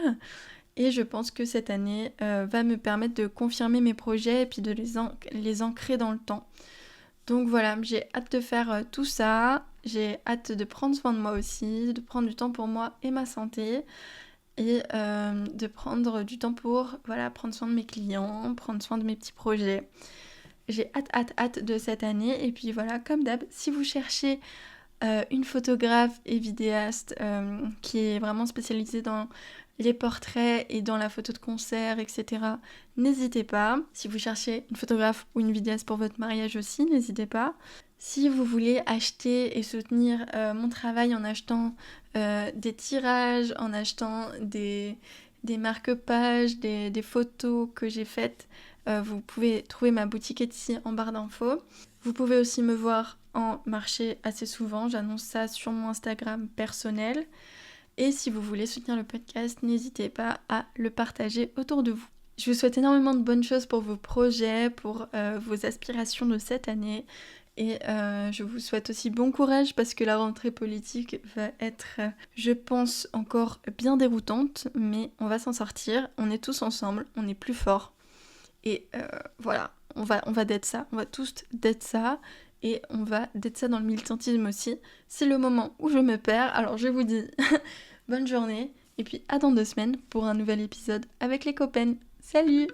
Et je pense que cette année va me permettre de confirmer mes projets et puis de les ancrer dans le temps. Donc voilà, j'ai hâte de faire tout ça. J'ai hâte de prendre soin de moi aussi, de prendre du temps pour moi et ma santé. Et de prendre du temps pour prendre soin de mes clients, prendre soin de mes petits projets. J'ai hâte de cette année. Et puis voilà, comme d'hab, si vous cherchez une photographe et vidéaste qui est vraiment spécialisée dans les portraits et dans la photo de concert, etc., n'hésitez pas. Si vous cherchez une photographe ou une vidéaste pour votre mariage aussi, n'hésitez pas. Si vous voulez acheter et soutenir mon travail en achetant des tirages, en achetant des marque-pages, des photos que j'ai faites, vous pouvez trouver ma boutique Etsy en barre d'infos. Vous pouvez aussi me voir en marché assez souvent, j'annonce ça sur mon Instagram personnel. Et si vous voulez soutenir le podcast, n'hésitez pas à le partager autour de vous. Je vous souhaite énormément de bonnes choses pour vos projets, pour vos aspirations de cette année. Et je vous souhaite aussi bon courage parce que la rentrée politique va être, je pense, encore bien déroutante. Mais on va s'en sortir, on est tous ensemble, on est plus forts. Et voilà, on va d'être ça, on va tous d'être ça. Et on va d'être ça dans le militantisme aussi. C'est le moment où je me perds, alors je vous dis bonne journée. Et puis à dans 2 semaines pour un nouvel épisode avec les copains. Salut!